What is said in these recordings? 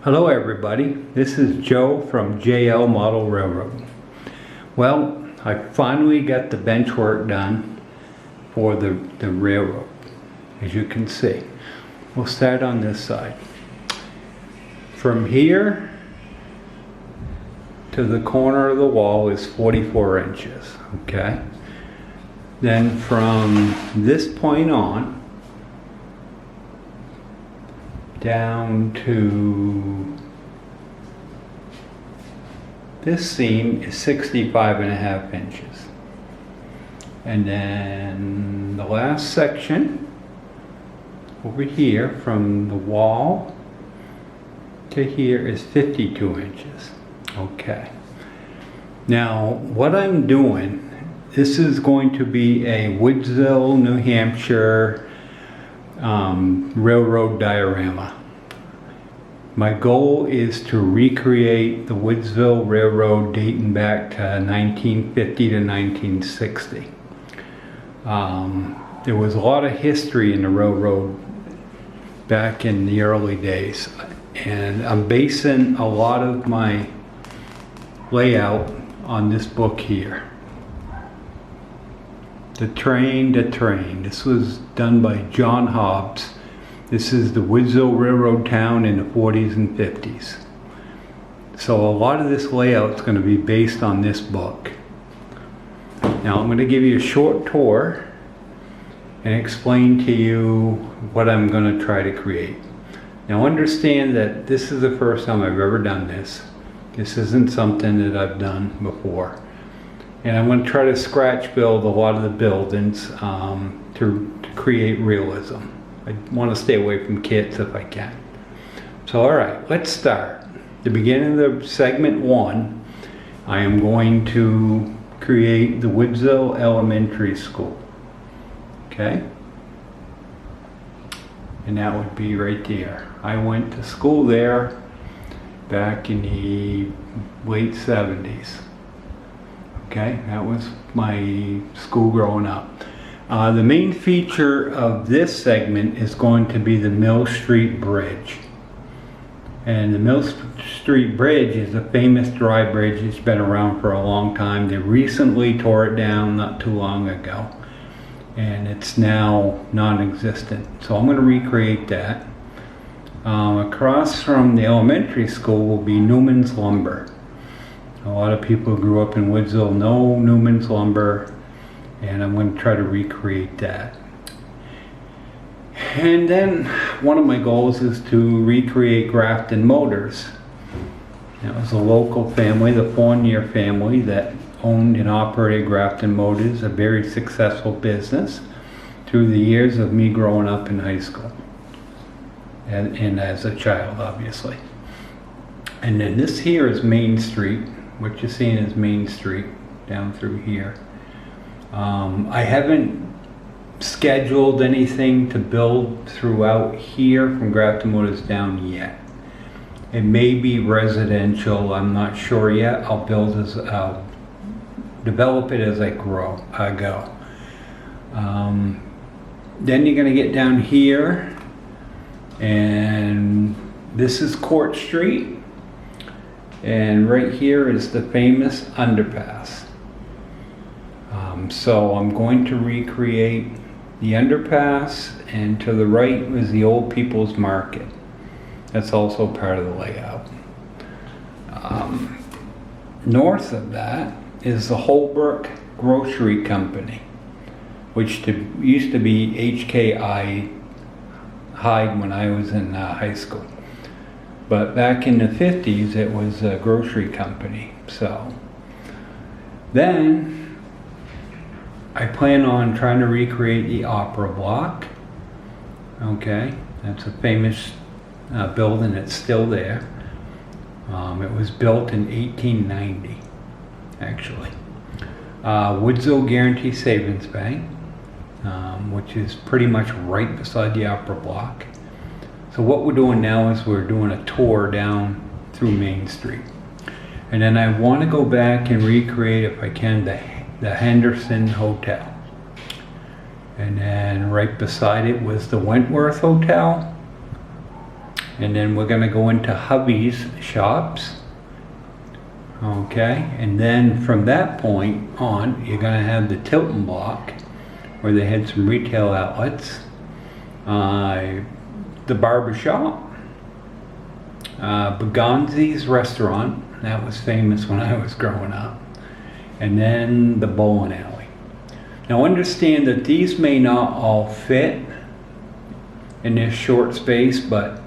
Hello everybody, this is Joe from JL Model Railroad. Well, I finally got the bench work done for the railroad, as you can see. We'll start on this side. From here to the corner of the wall is 44 inches, okay? Then from this point on, down to this seam is 65.5 inches. And then the last section over here from the wall to here is 52 inches. Okay. Now what I'm doing, this is going to be a Woodsville, New Hampshire railroad diorama. My goal is to recreate the Woodsville Railroad dating back to 1950 to 1960. There was a lot of history in the railroad back in the early days, and I'm basing a lot of my layout on this book here. The Train to Train. This was done by John Hobbs. This is the Woodsville Railroad town in the 40s and 50s. So a lot of this layout is going to be based on this book. Now I'm going to give you a short tour and explain to you what I'm going to try to create. Now understand that this is the first time I've ever done this. This isn't something that I've done before. And I'm going to try to scratch build a lot of the buildings to create realism. I want to stay away from kits if I can. So alright, let's start. The beginning of the segment 1, I am going to create the Woodsville Elementary School. Okay? And that would be right there. I went to school there back in the late 70s. Okay, that was my school growing up. The main feature of this segment is going to be the Mill Street Bridge. And the Mill Street Bridge is a famous dry bridge. It's been around for a long time. They recently tore it down not too long ago. And it's now non-existent. So I'm going to recreate that. Across from the elementary school will be Newman's Lumber. A lot of people who grew up in Woodsville know Newman's Lumber, and I'm going to try to recreate that. And then one of my goals is to recreate Grafton Motors. It was a local family, the Fournier family, that owned and operated Grafton Motors, a very successful business through the years of me growing up in high school and as a child, obviously. And then this here is Main Street. What you're seeing is Main Street down through here. I haven't scheduled anything to build throughout here from Grafton Motors down yet. It may be residential, I'm not sure yet. I'll develop it as I go. Then you're going to get down here, and this is Court Street. And right here is the famous underpass. So I'm going to recreate the underpass, and to the right is the Old People's Market. That's also part of the layout. North of that is the Holbrook Grocery Company, which used to be HKI Hyde when I was in high school. But back in the 50s, it was a grocery company. So then I plan on trying to recreate the Opera Block. Okay, that's a famous building that's still there. It was built in 1890, actually. Woodsville Guarantee Savings Bank, which is pretty much right beside the Opera Block. So what we're doing now is we're doing a tour down through Main Street. And then I want to go back and recreate, if I can, the Henderson Hotel. And then right beside it was the Wentworth Hotel. And then we're gonna go into Hubby's shops. Okay, and then from that point on, you're gonna have the Tilton block where they had some retail outlets, the barber shop, Bugonzi's restaurant, that was famous when I was growing up, and then the bowling alley. Now understand that these may not all fit in this short space, but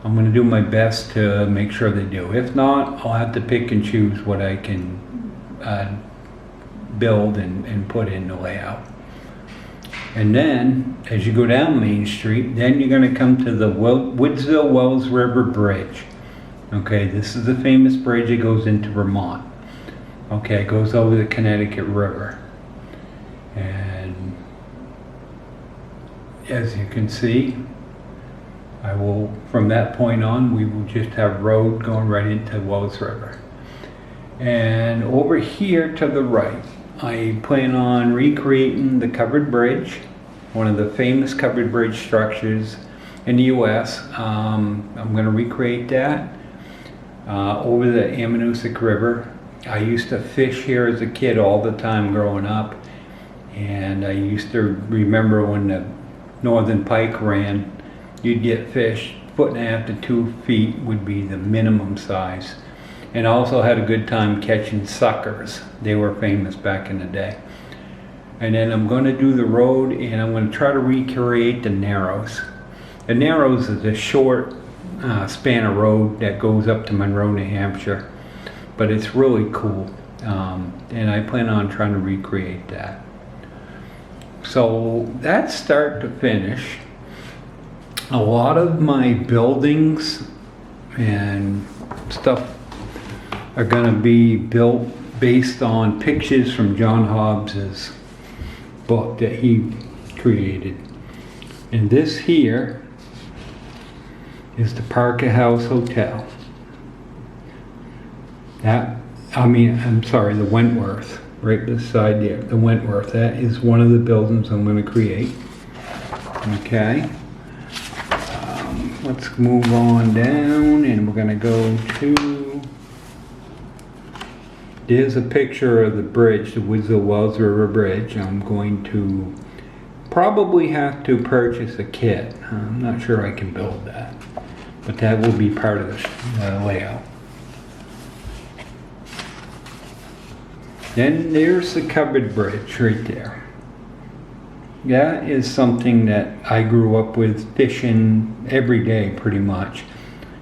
I'm going to do my best to make sure they do. If not, I'll have to pick and choose what I can build and put in the layout. And then, as you go down Main Street, then you're going to come to the Woodsville Wells River Bridge. Okay, this is the famous bridge that goes into Vermont. Okay, it goes over the Connecticut River. And as you can see, from that point on, we will just have road going right into Wells River. And over here to the right, I plan on recreating the covered bridge, one of the famous covered bridge structures in the US. I'm going to recreate that over the Ammonoosuc River. I used to fish here as a kid all the time growing up, and I used to remember when the northern pike ran, you'd get fish 1.5 to 2 feet would be the minimum size. And I also had a good time catching suckers. They were famous back in the day. And then I'm going to do the road, and I'm going to try to recreate the Narrows. The Narrows is a short span of road that goes up to Monroe, New Hampshire, but it's really cool. And I plan on trying to recreate that. So that's start to finish. A lot of my buildings and stuff are going to be built based on pictures from John Hobbs's book that he created. And this here is the Parker House Hotel. The Wentworth, right beside there, the Wentworth. That is one of the buildings I'm going to create. Okay. Let's move on down, and we're going to go to, there's a picture of the bridge, the Woodsville Wells River Bridge. I'm going to probably have to purchase a kit. I'm not sure I can build that, but that will be part of the layout. Then there's the covered bridge right there. That is something that I grew up with fishing every day pretty much.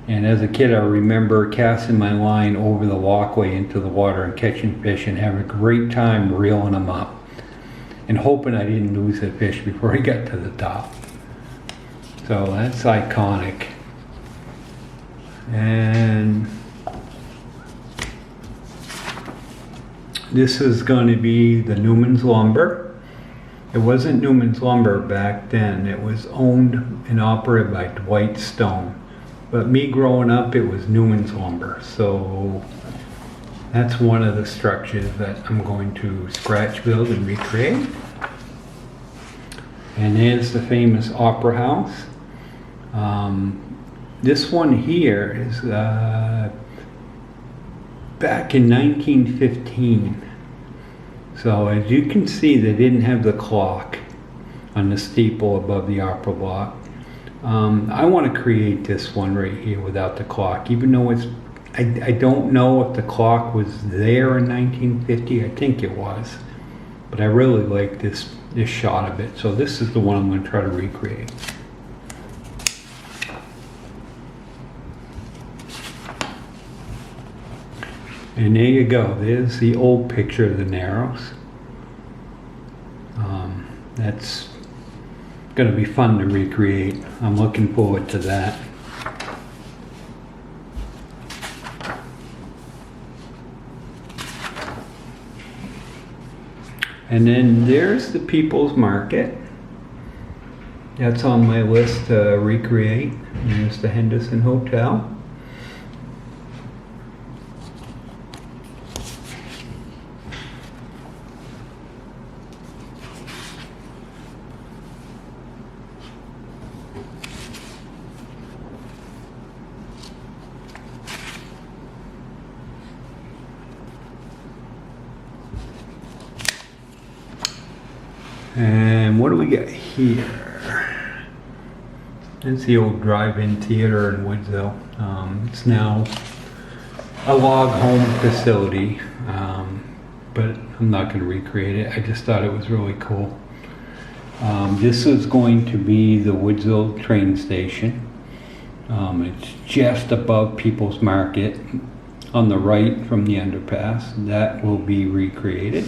And as a kid I remember casting my line over the walkway into the water and catching fish and having a great time reeling them up. And hoping I didn't lose the fish before I got to the top. So that's iconic. And this is going to be the Newman's Lumber. It wasn't Newman's Lumber back then. It was owned and operated by Dwight Stone. But me growing up, it was Newman's Lumber. So that's one of the structures that I'm going to scratch build and recreate. And there's the famous Opera House. This one here is back in 1915. So as you can see, they didn't have the clock on the steeple above the opera block. I want to create this one right here without the clock, even though I don't know if the clock was there in 1950. I think it was, but I really like this shot of it. So this is the one I'm going to try to recreate. And there you go. There's the old picture of the Narrows. That's going to be fun to recreate. I'm looking forward to that. And then there's the People's Market. That's on my list to recreate. There's the Henderson Hotel. And what do we got here? It's the old drive-in theater in Woodsville. It's now a log home facility, but I'm not going to recreate it. I just thought it was really cool. This is going to be the Woodsville train station. It's just above People's Market on the right from the underpass. That will be recreated.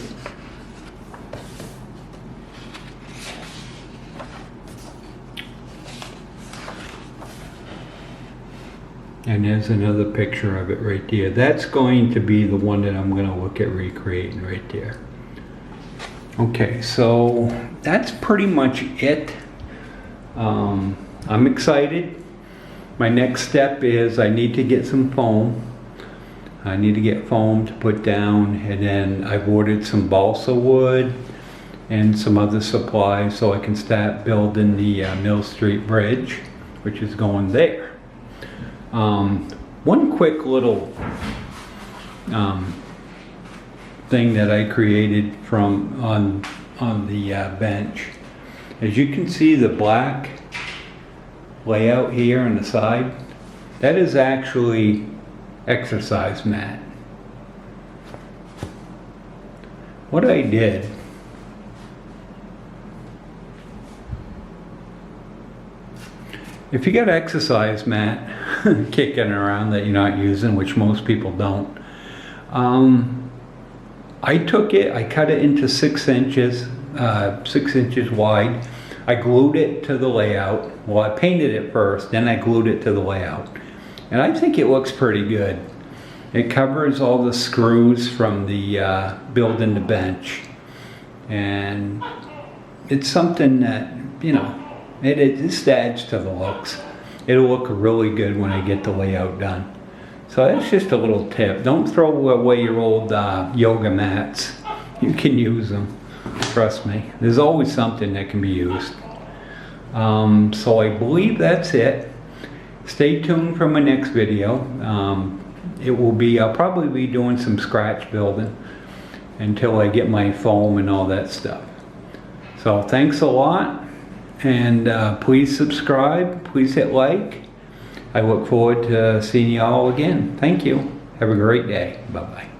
And there's another picture of it right there. That's going to be the one that I'm going to look at recreating right there. Okay, so that's pretty much it. I'm excited. My next step is I need to get some foam. I need to get foam to put down, and then I've ordered some balsa wood and some other supplies so I can start building the Mill Street Bridge, which is going there. One quick little thing that I created from on the bench. As you can see, the black layout here on the side, that is actually exercise mat. What I did, if you got exercise mat kicking around that you're not using, which most people don't, I took it, I cut it into 6 inches, 6 inches wide. I glued it to the layout. Well, I painted it first, then I glued it to the layout. And I think it looks pretty good. It covers all the screws from the building the bench. And it's something that, you know, it just adds to the looks. It'll look really good when I get the layout done. So that's just a little tip. Don't throw away your old yoga mats. You can use them. Trust me. There's always something that can be used. So I believe that's it. Stay tuned for my next video. It will be, I'll probably be doing some scratch building until I get my foam and all that stuff. So thanks a lot. And please subscribe, please hit like. I look forward to seeing you all again. Thank you. Have a great day. Bye-bye.